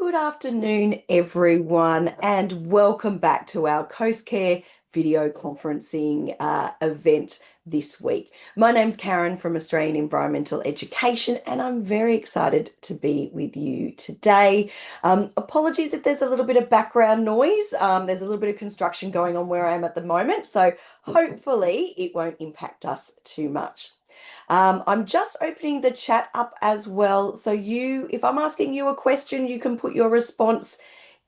Good afternoon, everyone, and welcome back to our Coastcare video conferencing event this week. My name's Karen from Australian Environmental Education, and I'm very excited to be with you today. Apologies if there's a little bit of background noise. There's a little bit of construction going on where I am at the moment, so hopefully it won't impact us too much. I'm just opening the chat up as well. So if I'm asking you a question, you can put your response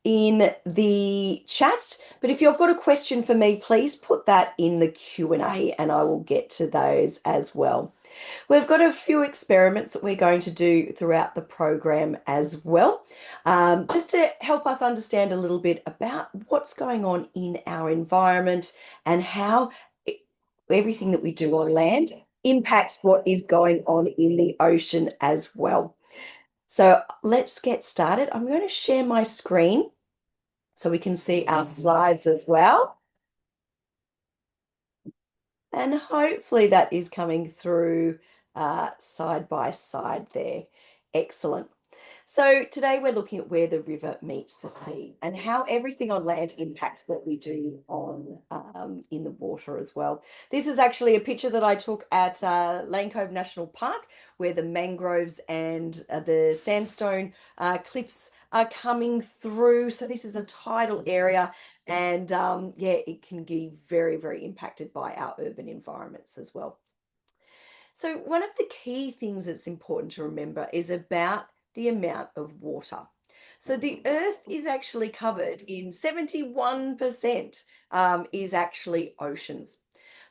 in the chat. But if you've got a question for me, please put that in the Q&A and I will get to those as well. We've got a few experiments that we're going to do throughout the program as well, just to help us understand a little bit about what's going on in our environment and how everything that we do on land impacts what is going on in the ocean as well. So let's get started. I'm going to share my screen so we can see our slides as well. And hopefully that is coming through side by side there. Excellent. So today we're looking at where the river meets the sea and how everything on land impacts what we do on in the water as well. This is actually a picture that I took at Lane Cove National Park, where the mangroves and the sandstone cliffs are coming through. So this is a tidal area, and yeah, it can be very, very impacted by our urban environments as well. So one of the key things that's important to remember is about the amount of water. So the Earth is actually covered in 71% is actually oceans.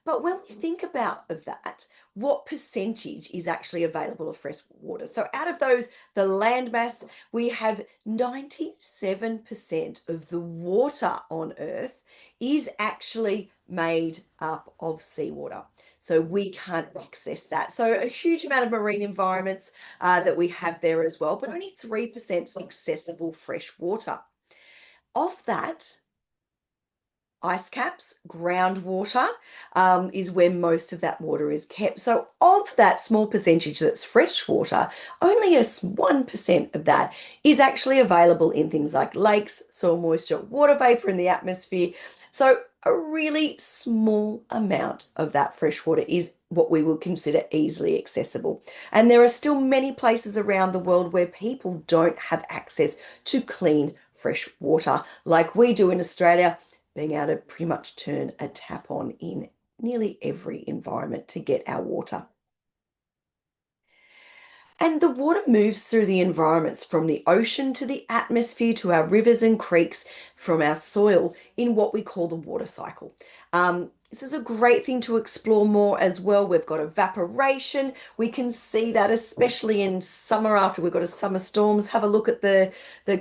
But when we think about of that, what percentage is actually available of fresh water? So out of those, the land mass, we have 97% of the water on Earth is actually made up of seawater. So we can't access that. So a huge amount of marine environments that we have there as well, but only 3% is accessible fresh water. Of that, ice caps, groundwater is where most of that water is kept. So of that small percentage that's fresh water, only 1% of that is actually available in things like lakes, soil moisture, water vapor in the atmosphere. So a really small amount of that fresh water is what we would consider easily accessible. And there are still many places around the world where people don't have access to clean, fresh water like we do in Australia, being able to pretty much turn a tap on in nearly every environment to get our water. And the water moves through the environments from the ocean to the atmosphere to our rivers and creeks from our soil in what we call the water cycle. This is a great thing to explore more as well. We've got evaporation. We can see that especially in summer after we've got a summer storms. Have a look at the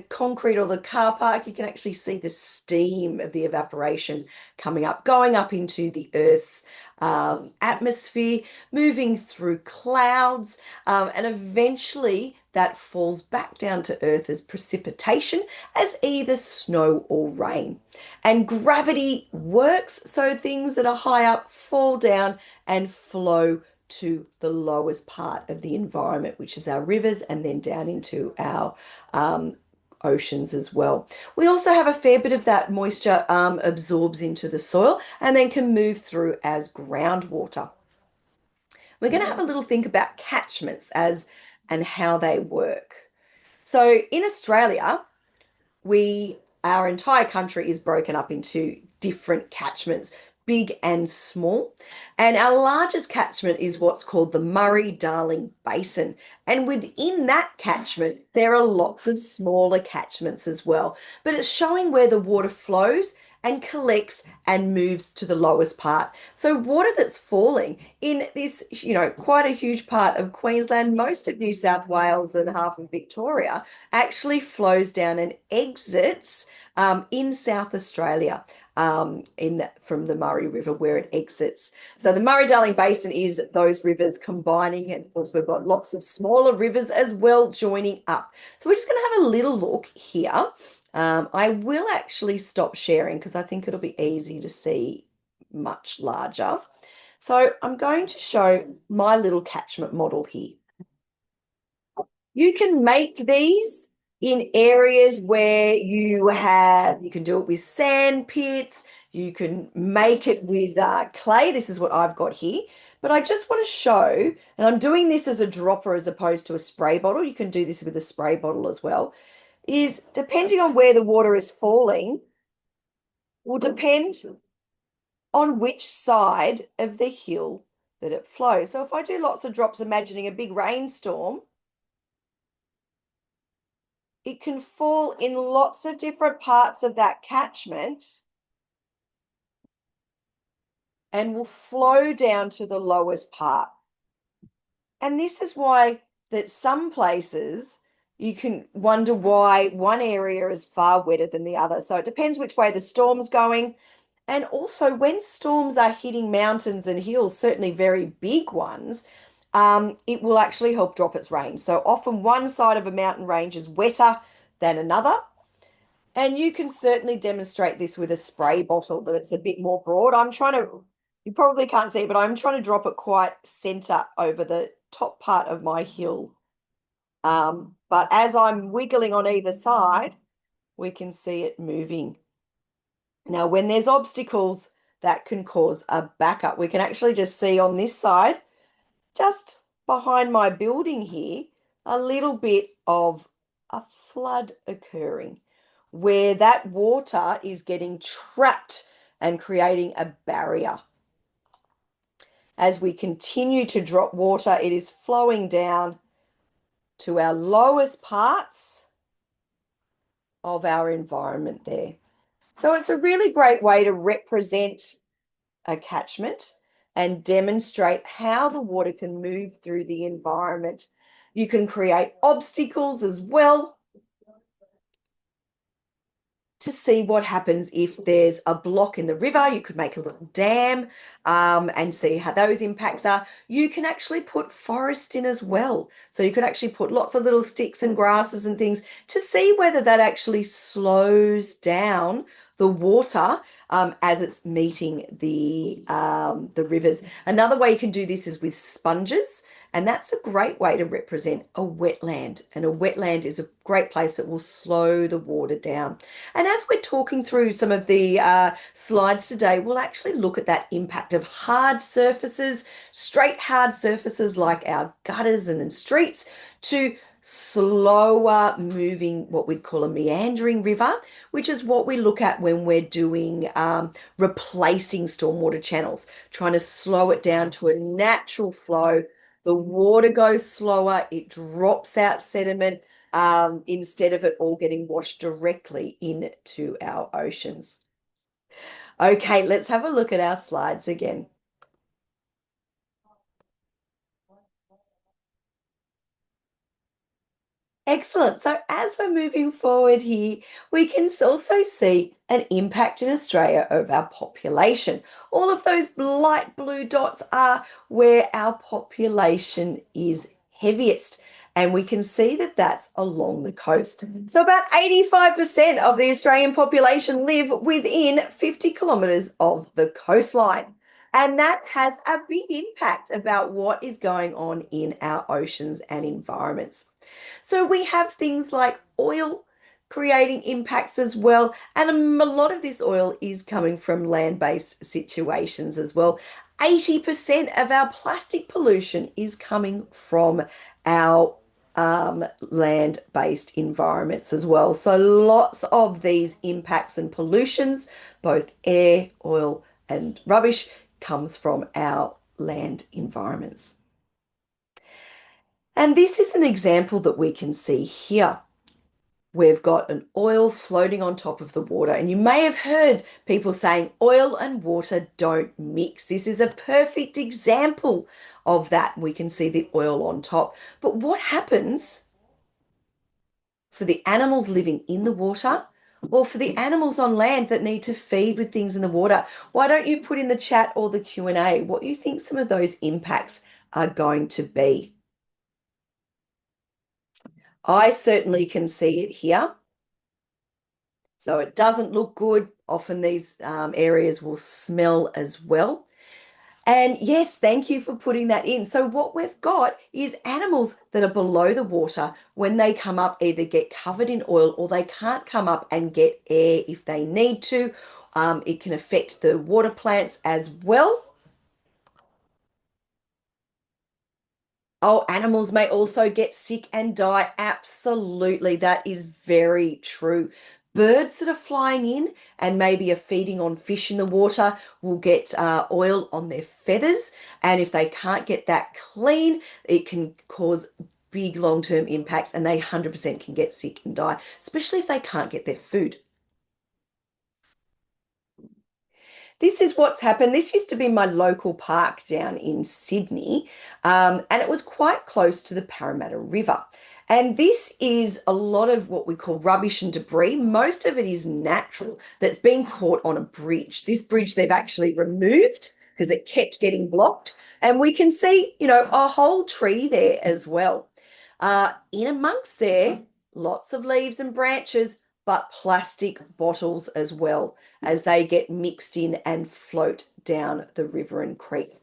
concrete or the car park. You can actually see the steam of the evaporation coming up, going up into the Earth's atmosphere, moving through clouds, and eventually that falls back down to Earth as precipitation, as either snow or rain. And gravity works, so things that are high up fall down and flow to the lowest part of the environment, which is our rivers, and then down into our oceans as well. We also have a fair bit of that moisture absorbs into the soil and then can move through as groundwater. We're going to have a little think about catchments and how they work. So in Australia, our entire country is broken up into different catchments, big and small. And our largest catchment is what's called the Murray-Darling Basin. And within that catchment, there are lots of smaller catchments as well. But it's showing where the water flows and collects and moves to the lowest part. So water that's falling in this, quite a huge part of Queensland, most of New South Wales and half of Victoria actually flows down and exits in South Australia from the Murray River where it exits. So the Murray-Darling Basin is those rivers combining, and of course we've got lots of smaller rivers as well joining up. So we're just going to have a little look here. I will actually stop sharing because I think it'll be easy to see much larger. So I'm going to show my little catchment model here. You can make these In areas where you can do it with sand pits, you can make it with clay. This is what I've got here. But I just want to show, and I'm doing this as a dropper as opposed to a spray bottle. You can do this with a spray bottle as well. Is depending on where the water is falling, will depend on which side of the hill that it flows. So if I do lots of drops, imagining a big rainstorm, it can fall in lots of different parts of that catchment and will flow down to the lowest part. And this is why that some places you can wonder why one area is far wetter than the other. So it depends which way the storm's going. And also when storms are hitting mountains and hills, certainly very big ones, it will actually help drop its rain. So often one side of a mountain range is wetter than another. And you can certainly demonstrate this with a spray bottle that it's a bit more broad. I'm trying to, you probably can't see it, but I'm trying to drop it quite center over the top part of my hill. But as I'm wiggling on either side, we can see it moving. Now, when there's obstacles, that can cause a backup. We can actually just see on this side, just behind my building here, a little bit of a flood occurring where that water is getting trapped and creating a barrier. As we continue to drop water, it is flowing down to our lowest parts of our environment there. So it's a really great way to represent a catchment and demonstrate how the water can move through the environment. You can create obstacles as well to see what happens if there's a block in the river. You could make a little dam and see how those impacts are. You can actually put forest in as well. So you could actually put lots of little sticks and grasses and things to see whether that actually slows down the water as it's meeting the rivers. Another way you can do this is with sponges. And that's a great way to represent a wetland. And a wetland is a great place that will slow the water down. And as we're talking through some of the slides today, we'll actually look at that impact of hard surfaces, straight hard surfaces like our gutters and streets, to slower moving, what we'd call a meandering river, which is what we look at when we're doing replacing stormwater channels, trying to slow it down to a natural flow. The water goes slower, it drops out sediment instead of it all getting washed directly into our oceans. Okay, let's have a look at our slides again. Excellent. So as we're moving forward here, we can also see an impact in Australia of our population. All of those light blue dots are where our population is heaviest. And we can see that that's along the coast. So about 85% of the Australian population live within 50 kilometres of the coastline. And that has a big impact about what is going on in our oceans and environments. So we have things like oil creating impacts as well. And a lot of this oil is coming from land-based situations as well. 80% of our plastic pollution is coming from our land-based environments as well. So lots of these impacts and pollutions, both air, oil, and rubbish, comes from our land environments. And this is an example that we can see here. We've got an oil floating on top of the water, and you may have heard people saying oil and water don't mix. This is a perfect example of that. We can see the oil on top. But what happens for the animals living in the water or for the animals on land that need to feed with things in the water? Why don't you put in the chat or the Q&A what you think some of those impacts are going to be? I certainly can see it here. So it doesn't look good. Often these areas will smell as well. And yes, thank you for putting that in. So, what we've got is animals that are below the water when they come up, either get covered in oil or they can't come up and get air if they need to. It can affect the water plants as well. Oh, animals may also get sick and die. Absolutely. That is very true. Birds that are flying in and maybe are feeding on fish in the water will get oil on their feathers. And if they can't get that clean, it can cause big long-term impacts and they 100% can get sick and die, especially if they can't get their food. This is what's happened. This used to be my local park down in Sydney, and it was quite close to the Parramatta River. And this is a lot of what we call rubbish and debris. Most of it is natural that's been caught on a bridge. This bridge they've actually removed because it kept getting blocked. And we can see, a whole tree there as well. In amongst there, lots of leaves and branches, but plastic bottles as well as they get mixed in and float down the river and creek.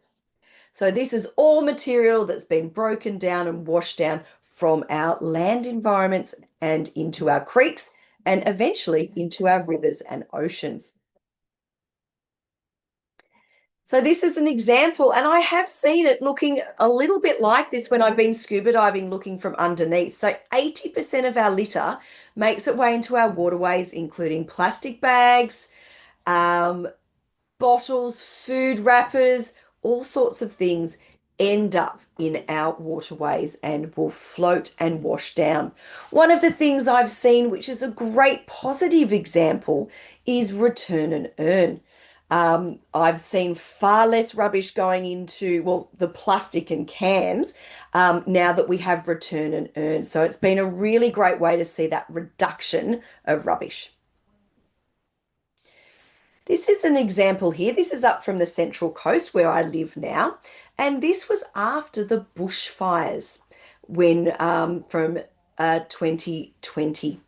So this is all material that's been broken down and washed down from our land environments and into our creeks and eventually into our rivers and oceans. So this is an example, and I have seen it looking a little bit like this when I've been scuba diving looking from underneath. So 80% of our litter makes its way into our waterways, including plastic bags, um, bottles, food wrappers, all sorts of things end up in our waterways and will float and wash down. One of the things I've seen, which is a great positive example, is return and earn. I've seen far less rubbish going into, well, the plastic and cans now that we have return and earn. So it's been a really great way to see that reduction of rubbish. This is an example here. This is up from the Central Coast where I live now. And this was after the bushfires when from 2020.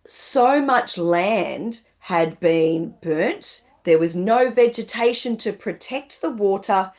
So much land had been burnt. There was no vegetation to protect the water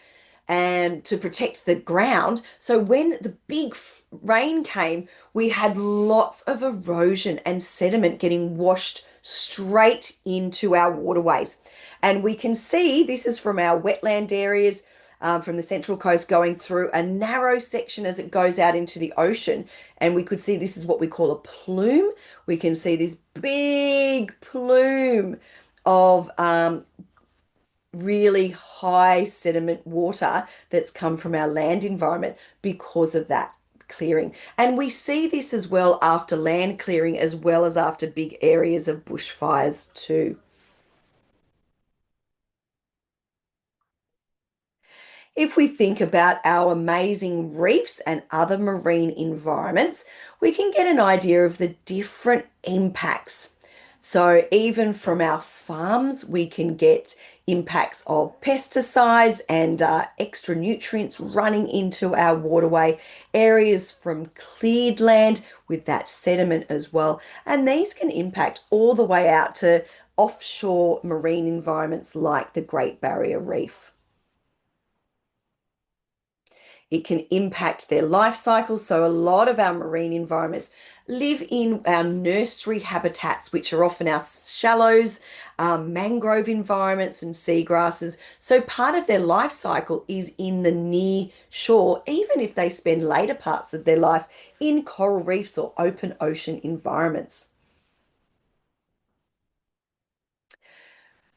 and to protect the ground. So when the big rain came, we had lots of erosion and sediment getting washed straight into our waterways. And we can see this is from our wetland areas. From the Central Coast going through a narrow section as it goes out into the ocean. And we could see this is what we call a plume. We can see this big plume of really high sediment water that's come from our land environment because of that clearing. And we see this as well after land clearing as well as after big areas of bushfires too. If we think about our amazing reefs and other marine environments, we can get an idea of the different impacts. So, even from our farms, we can get impacts of pesticides and extra nutrients running into our waterway, areas from cleared land with that sediment as well. And these can impact all the way out to offshore marine environments like the Great Barrier Reef. It can impact their life cycle. So, a lot of our marine environments live in our nursery habitats, which are often our shallows, mangrove environments, and seagrasses. So, part of their life cycle is in the near shore, even if they spend later parts of their life in coral reefs or open ocean environments.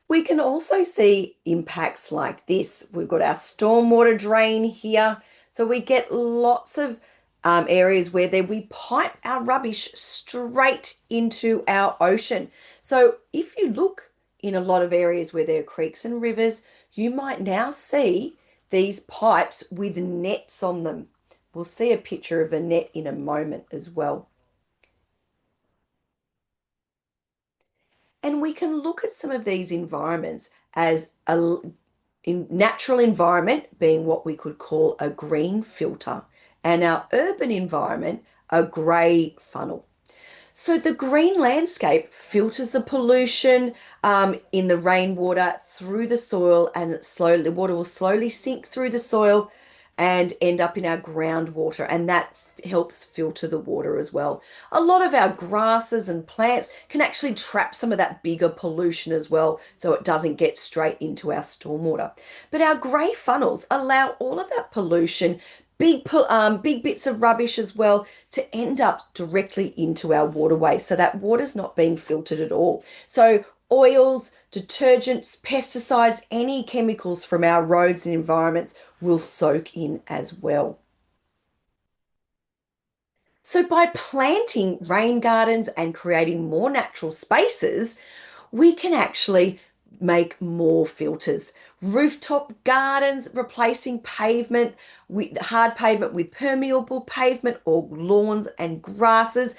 We can also see impacts like this. We've got our stormwater drain here. So we get lots of areas where we pipe our rubbish straight into our ocean. So if you look in a lot of areas where there are creeks and rivers, you might now see these pipes with nets on them. We'll see a picture of a net in a moment as well. And we can look at some of these environments as a natural environment being what we could call a green filter, and our urban environment a grey funnel. So the green landscape filters the pollution in the rainwater through the soil, and the water will slowly sink through the soil and end up in our groundwater, and that helps filter the water as well. A lot of our grasses and plants can actually trap some of that bigger pollution as well, so it doesn't get straight into our stormwater. But our grey funnels allow all of that pollution, big bits of rubbish as well, to end up directly into our waterways. So that water's not being filtered at all. So oils, detergents, pesticides, any chemicals from our roads and environments will soak in as well. So by planting rain gardens and creating more natural spaces, we can actually make more filters. Rooftop gardens, replacing pavement with hard pavement with permeable pavement, or lawns and grasses,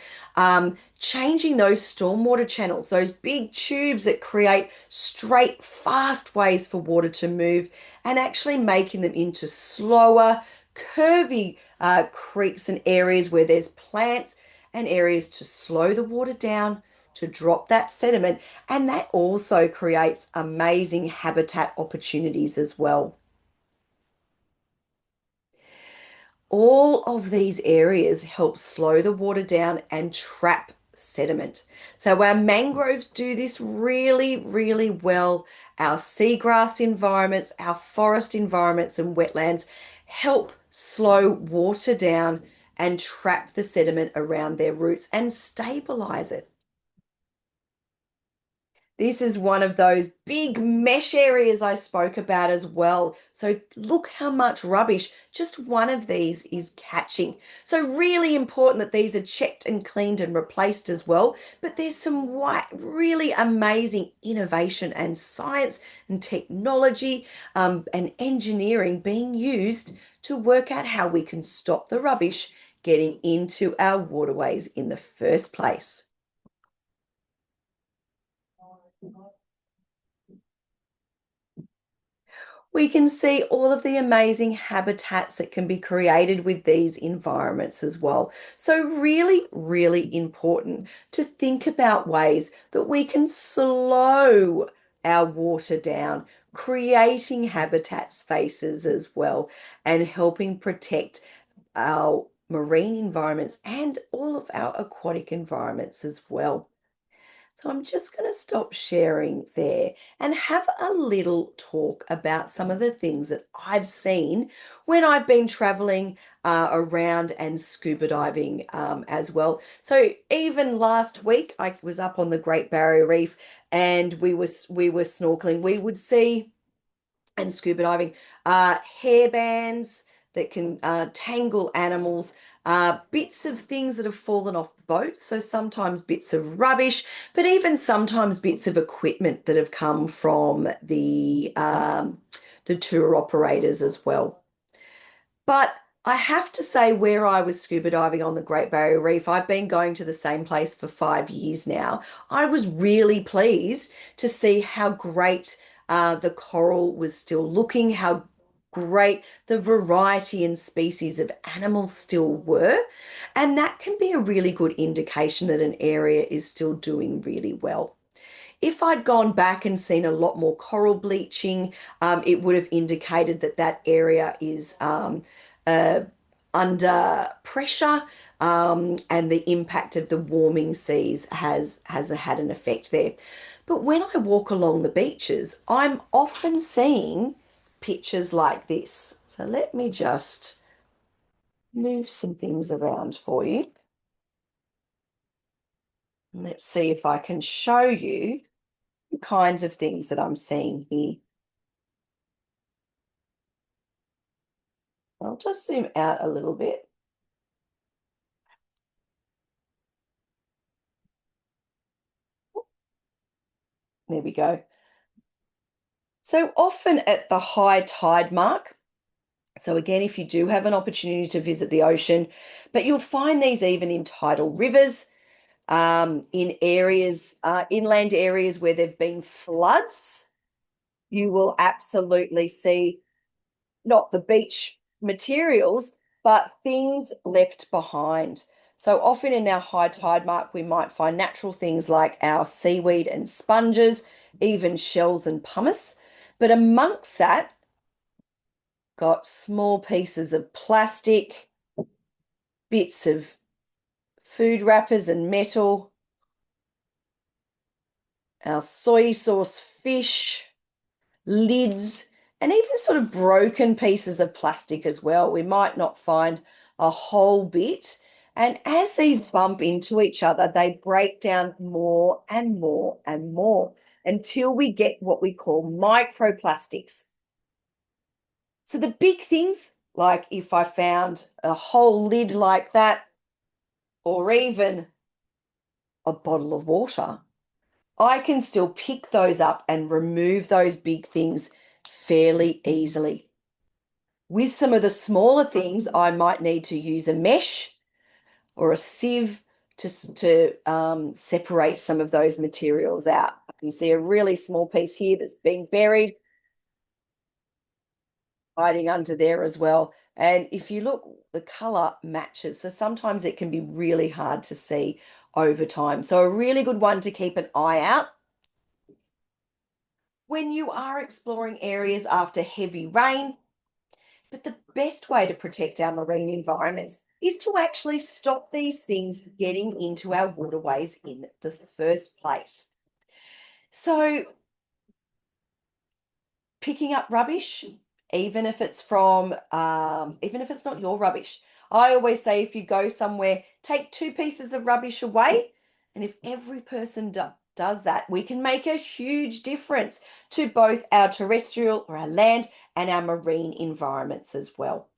changing those stormwater channels, those big tubes that create straight, fast ways for water to move, and actually making them into slower, curvy creeks and areas where there's plants, and areas to slow the water down, to drop that sediment, and that also creates amazing habitat opportunities as well. All of these areas help slow the water down and trap sediment. So our mangroves do this really, really well. Our seagrass environments, our forest environments and wetlands help slow water down and trap the sediment around their roots and stabilize it. This is one of those big mesh areas I spoke about as well. So look how much rubbish just one of these is catching. So really important that these are checked and cleaned and replaced as well. But there's some really amazing innovation and science and technology and engineering being used to work out how we can stop the rubbish getting into our waterways in the first place. We can see all of the amazing habitats that can be created with these environments as well. So really, really important to think about ways that we can slow our water down, creating habitat spaces as well, and helping protect our marine environments and all of our aquatic environments as well. So I'm just going to stop sharing there and have a little talk about some of the things that I've seen when I've been traveling around and scuba diving as well. So even last week, I was up on the Great Barrier Reef, and we were snorkeling. We would see, and scuba diving, hair bands that can tangle animals, bits of things that have fallen off boats, so sometimes bits of rubbish, but even sometimes bits of equipment that have come from the tour operators as well. But I have to say, where I was scuba diving on the Great Barrier Reef, I've been going to the same place for 5 years now. I was really pleased to see how great the coral was still looking, how great the variety and species of animals still were. And that can be a really good indication that an area is still doing really well. If I'd gone back and seen a lot more coral bleaching, it would have indicated that that area is uh, under pressure, and the impact of the warming seas has had an effect there. But when I walk along the beaches, I'm often seeing pictures like this. So let me just move some things around for you. Let's see if I can show you the kinds of things that I'm seeing here. I'll just zoom out a little bit. There we go. So often at the high tide mark, so again, if you do have an opportunity to visit the ocean, but you'll find these even in tidal rivers, in areas, inland areas where there've been floods, you will absolutely see not the beach materials, but things left behind. So often in our high tide mark, we might find natural things like our seaweed and sponges, even shells and pumice. But amongst that, got small pieces of plastic, bits of food wrappers and metal, our soy sauce fish, lids, and even sort of broken pieces of plastic as well. We might not find a whole bit. And as these bump into each other, they break down more and more and more until we get what we call microplastics. So the big things, like if I found a whole lid like that, or even a bottle of water, I can still pick those up and remove those big things fairly easily. With some of the smaller things, I might need to use a mesh or a sieve to separate some of those materials out. I can see a really small piece here that's being buried, hiding under there as well. And if you look, the color matches. So sometimes it can be really hard to see over time. So a really good one to keep an eye out when you are exploring areas after heavy rain. But the best way to protect our marine environments is to actually stop these things getting into our waterways in the first place. So, picking up rubbish, even if it's not your rubbish. I always say if you go somewhere, take two pieces of rubbish away. And if every person does that, we can make a huge difference to both our terrestrial or our land and our marine environments as well.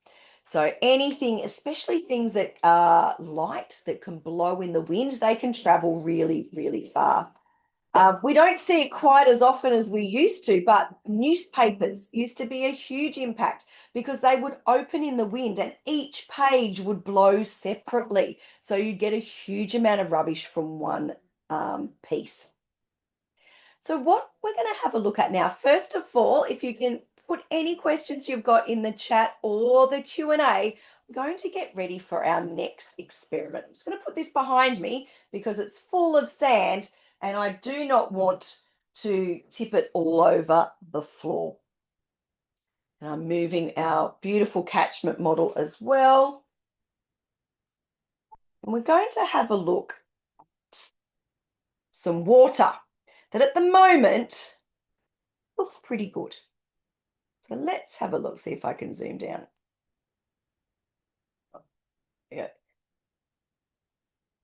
So anything, especially things that are light, that can blow in the wind, they can travel really, really far. We don't see it quite as often as we used to, but newspapers used to be a huge impact because they would open in the wind and each page would blow separately. So you'd get a huge amount of rubbish from one piece. So what we're going to have a look at now, first of all, if you can put any questions you've got in the chat or the Q&A, we're going to get ready for our next experiment. I'm just going to put this behind me because it's full of sand and I do not want to tip it all over the floor. And I'm moving our beautiful catchment model as well. And we're going to have a look at some water that at the moment looks pretty good. So let's have a look, see if I can zoom down. Yeah.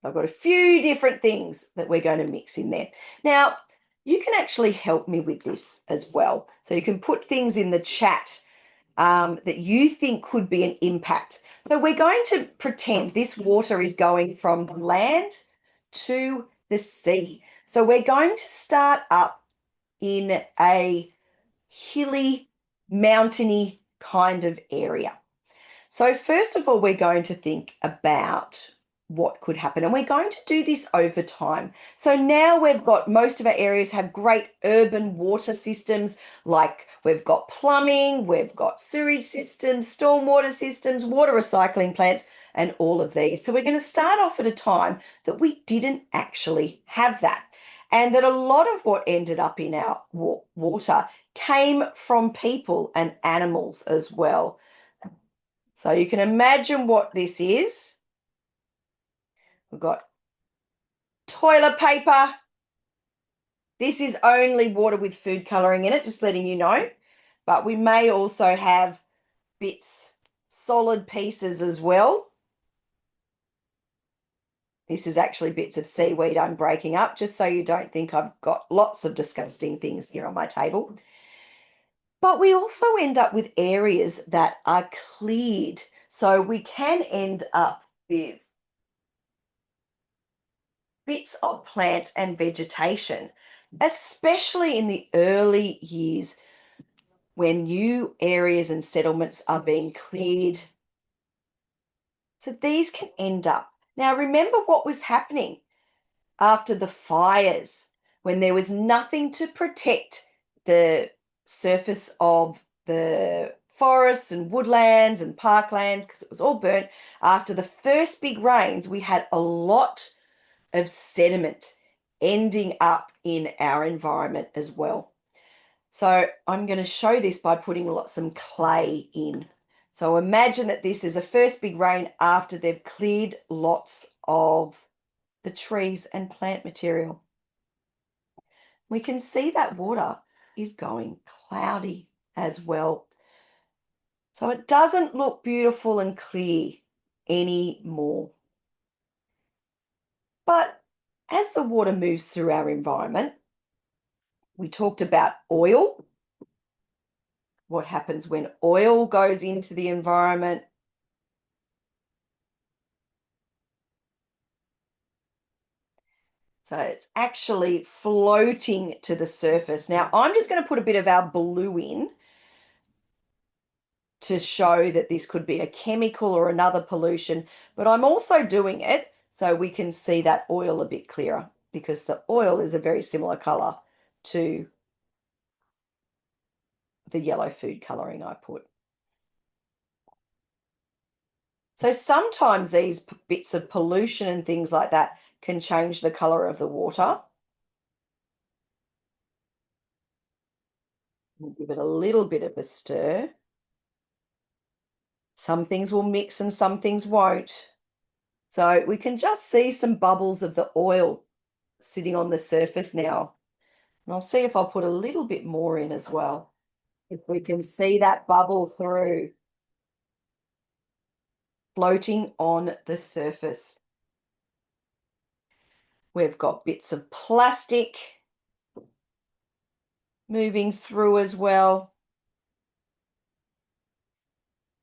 I've got a few different things that we're going to mix in there. Now, you can actually help me with this as well. So you can put things in the chat that you think could be an impact. So we're going to pretend this water is going from the land to the sea. So we're going to start up in a hilly, mountainy kind of area. So first of all, we're going to think about what could happen, and we're going to do this over time. So now we've got most of our areas have great urban water systems, like we've got plumbing, we've got sewage systems, stormwater systems, water recycling plants, and all of these. So we're going to start off at a time that we didn't actually have that. And that a lot of what ended up in our water came from people and animals as well. So you can imagine what this is. We've got toilet paper. This is only water with food coloring in it, just letting you know. But we may also have bits, solid pieces as well. This is actually bits of seaweed I'm breaking up, just so you don't think I've got lots of disgusting things here on my table. But we also end up with areas that are cleared. So we can end up with bits of plant and vegetation, especially in the early years when new areas and settlements are being cleared. So these can end up. Now, remember what was happening after the fires when there was nothing to protect the surface of the forests and woodlands and parklands because it was all burnt. After the first big rains, we had a lot of sediment ending up in our environment as well. So I'm going to show this by putting some clay in. So imagine that this is a first big rain after they've cleared lots of the trees and plant material. We can see that water is going cloudy as well. So it doesn't look beautiful and clear anymore. But as the water moves through our environment, we talked about oil. What happens when oil goes into the environment? So it's actually floating to the surface. Now, I'm just going to put a bit of our blue in to show that this could be a chemical or another pollution, but I'm also doing it so we can see that oil a bit clearer because the oil is a very similar color to the yellow food coloring I put. So sometimes these bits of pollution and things like that can change the color of the water. We'll give it a little bit of a stir. Some things will mix and some things won't. So we can just see some bubbles of the oil sitting on the surface now. And I'll see if I'll put a little bit more in as well. If we can see that bubble through, floating on the surface. We've got bits of plastic moving through as well.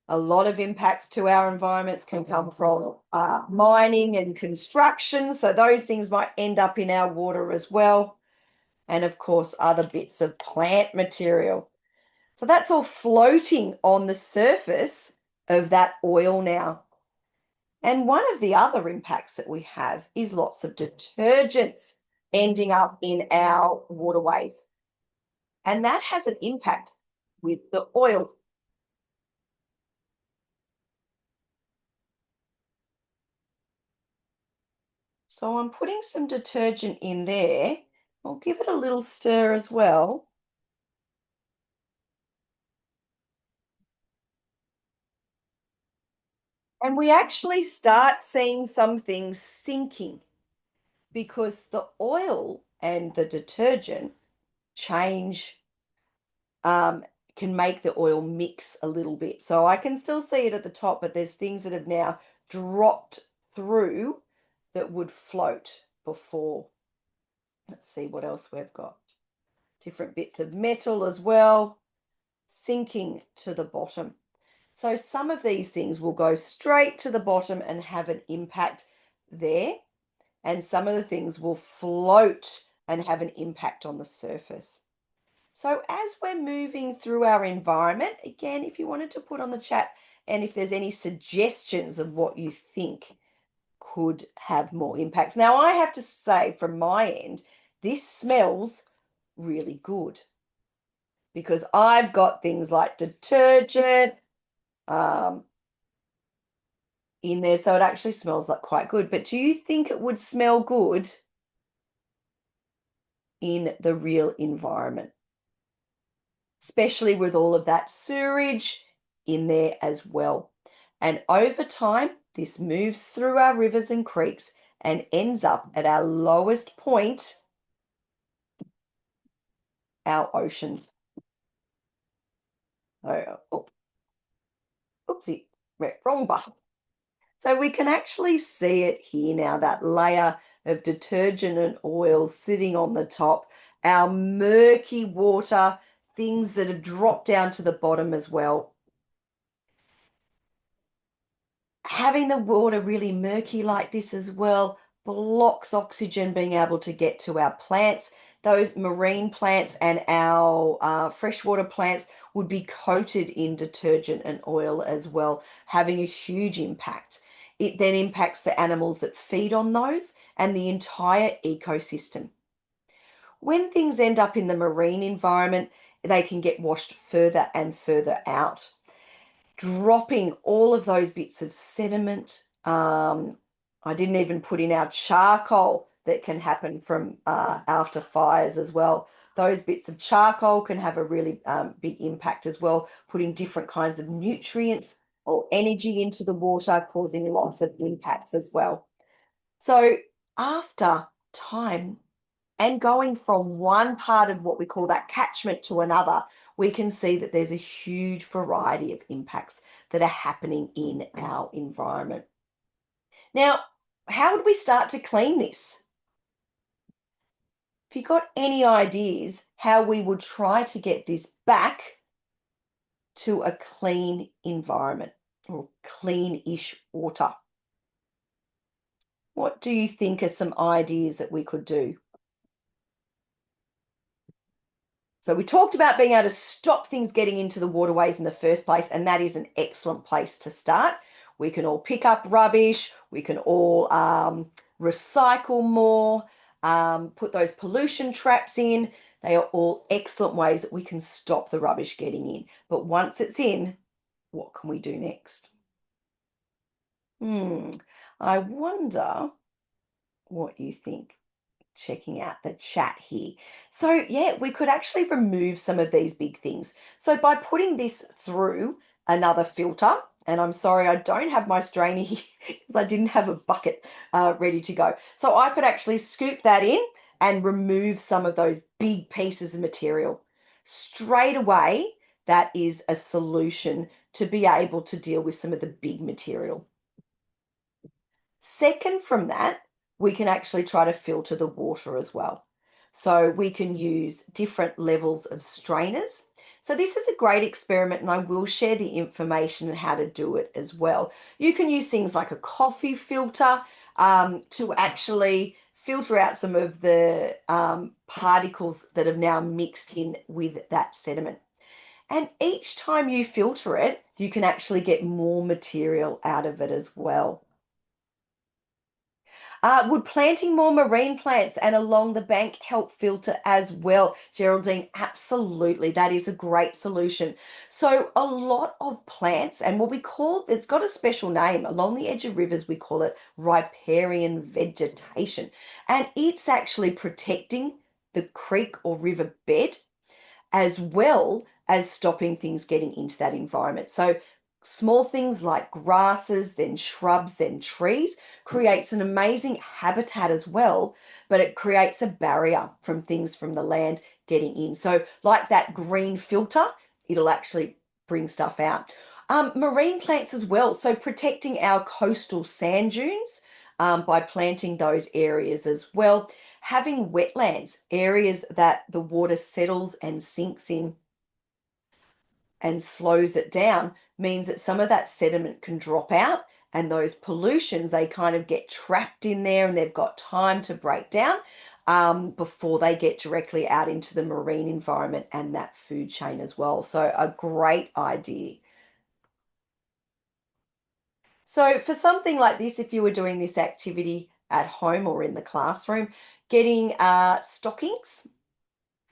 A lot of impacts to our environments can come from mining and construction. So those things might end up in our water as well. And of course, other bits of plant material. So that's all floating on the surface of that oil now. And one of the other impacts that we have is lots of detergents ending up in our waterways. And that has an impact with the oil. So I'm putting some detergent in there. I'll give it a little stir as well. And we actually start seeing some things sinking because the oil and the detergent change, can make the oil mix a little bit. So I can still see it at the top, but there's things that have now dropped through that would float before. Let's see what else we've got. Different bits of metal as well, sinking to the bottom. So some of these things will go straight to the bottom and have an impact there, and some of the things will float and have an impact on the surface. So as we're moving through our environment, again, if you wanted to put on the chat and if there's any suggestions of what you think could have more impacts. Now, I have to say from my end, this smells really good because I've got things like detergent in there, so it actually smells like quite good. But do you think it would smell good in the real environment? Especially with all of that sewerage in there as well. And over time, this moves through our rivers and creeks and ends up at our lowest point, our oceans. Oh, oopsie, wrong button. So we can actually see it here now, that layer of detergent and oil sitting on the top, our murky water, things that have dropped down to the bottom as well. Having the water really murky like this as well blocks oxygen being able to get to our plants. Those marine plants and our freshwater plants would be coated in detergent and oil as well, having a huge impact. It then impacts the animals that feed on those and the entire ecosystem. When things end up in the marine environment, they can get washed further and further out. dropping all of those bits of sediment. I didn't even put in our charcoal that can happen from after fires as well. Those bits of charcoal can have a really big impact as well, putting different kinds of nutrients or energy into the water, causing lots of impacts as well. So after time and going from one part of what we call that catchment to another, we can see that there's a huge variety of impacts that are happening in our environment. Now, how would we start to clean this? If you've got any ideas how we would try to get this back to a clean environment or clean-ish water, what do you think are some ideas that we could do? So we talked about being able to stop things getting into the waterways in the first place, and that is an excellent place to start. We can all pick up rubbish. We can all recycle more, put those pollution traps in. They are all excellent ways that we can stop the rubbish getting in. But once it's in, what can we do next? I wonder what you think. Checking out the chat here. So, yeah, we could actually remove some of these big things. So, by putting this through another filter, and I'm sorry I don't have my strainer here because I didn't have a bucket ready to go. So, I could actually scoop that in and remove some of those big pieces of material. Straight away, that is a solution to be able to deal with some of the big material. Second from that, we can actually try to filter the water as well. So we can use different levels of strainers. So this is a great experiment and I will share the information on how to do it as well. You can use things like a coffee filter to actually filter out some of the particles that have now mixed in with that sediment. And each time you filter it, you can actually get more material out of it as well. Would planting more marine plants and along the bank help filter as well? Geraldine, absolutely. That is a great solution. So a lot of plants and what we call, it's got a special name. Along the edge of rivers, we call it riparian vegetation. And it's actually protecting the creek or river bed as well as stopping things getting into that environment. So small things like grasses, then shrubs, then trees creates an amazing habitat as well, but it creates a barrier from things from the land getting in. So like that green filter, it'll actually bring stuff out. Marine plants as well, so protecting our coastal sand dunes by planting those areas as well. Having wetlands, areas that the water settles and sinks in and slows it down, means that some of that sediment can drop out and those pollutions, they kind of get trapped in there and they've got time to break down before they get directly out into the marine environment and that food chain as well. So a great idea. So for something like this, if you were doing this activity at home or in the classroom, getting stockings,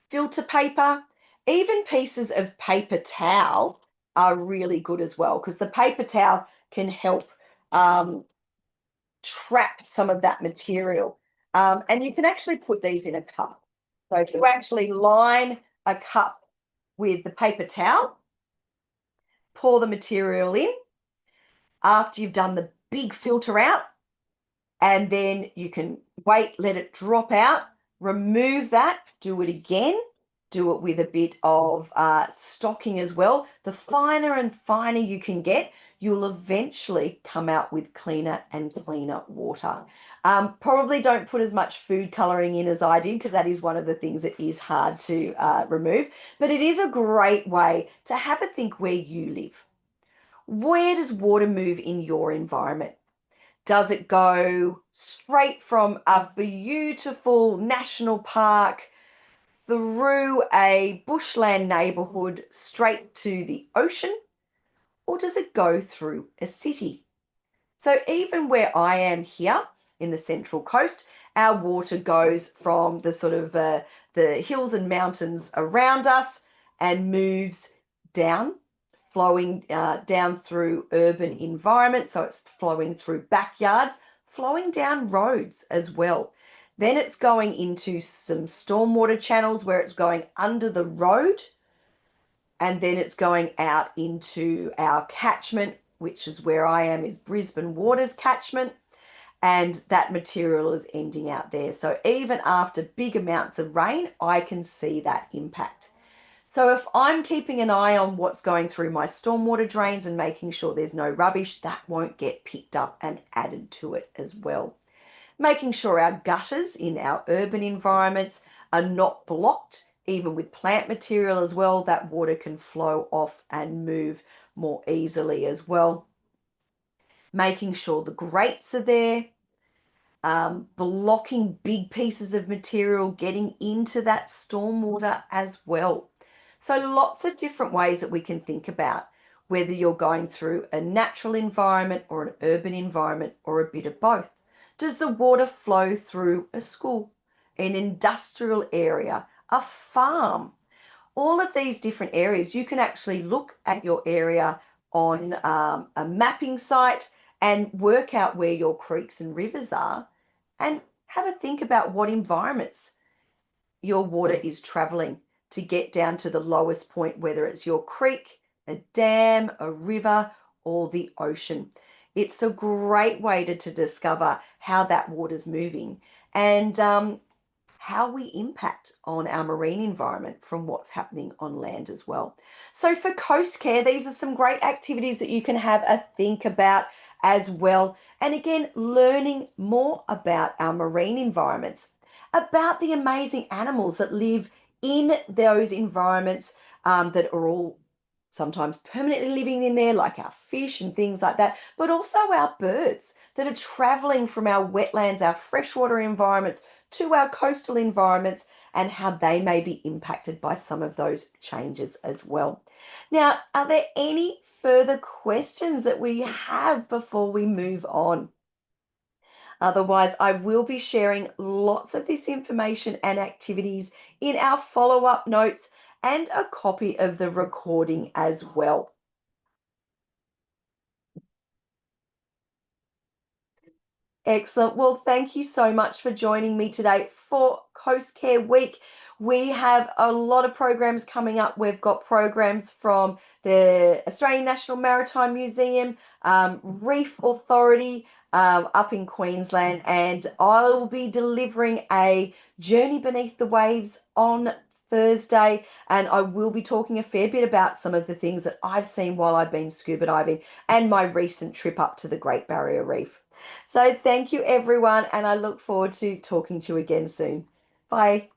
filter paper, even pieces of paper towel are really good as well because the paper towel can help trap some of that material. And you can actually put these in a cup. So if you actually line a cup with the paper towel, pour the material in. After you've done the big filter out, and then you can wait, let it drop out, remove that, do it again, do it with a bit of stocking as well. The finer and finer you can get, you'll eventually come out with cleaner and cleaner water. Probably don't put as much food coloring in as I did because that is one of the things that is hard to remove, but it is a great way to have a think where you live. Where does water move in your environment? Does it go straight from a beautiful national park through a bushland neighborhood straight to the ocean? Or does it go through a city? So even where I am here in the Central Coast, our water goes from the sort of the hills and mountains around us and moves down flowing down through urban environments. So it's flowing through backyards, flowing down roads as well. Then it's going into some stormwater channels where it's going under the road, and then it's going out into our catchment, which is where I am, is Brisbane Waters catchment, and that material is ending out there. So even after big amounts of rain, I can see that impact. So if I'm keeping an eye on what's going through my stormwater drains and making sure there's no rubbish, that won't get picked up and added to it as well. Making sure our gutters in our urban environments are not blocked, even with plant material as well, that water can flow off and move more easily as well. Making sure the grates are there, blocking big pieces of material getting into that stormwater as well. So lots of different ways that we can think about whether you're going through a natural environment or an urban environment or a bit of both. Does the water flow through a school, an industrial area, a farm? All of these different areas, you can actually look at your area on a mapping site and work out where your creeks and rivers are and have a think about what environments your water is traveling to get down to the lowest point, whether it's your creek, a dam, a river, or the ocean. It's a great way to discover how that water's moving and how we impact on our marine environment from what's happening on land as well. So for Coastcare, these are some great activities that you can have a think about as well. And again, learning more about our marine environments, about the amazing animals that live in those environments that are all sometimes permanently living in there, like our fish and things like that, but also our birds that are traveling from our wetlands, our freshwater environments to our coastal environments, and how they may be impacted by some of those changes as well. Now, are there any further questions that we have before we move on? Otherwise, I will be sharing lots of this information and activities in our follow-up notes and a copy of the recording as well. Excellent. Well, thank you so much for joining me today for Coastcare Week. We have a lot of programs coming up. We've got programs from the Australian National Maritime Museum, Reef Authority up in Queensland, and I will be delivering a Journey Beneath the Waves on Thursday, and I will be talking a fair bit about some of the things that I've seen while I've been scuba diving and my recent trip up to the Great Barrier Reef. So thank you, everyone, and I look forward to talking to you again soon. Bye.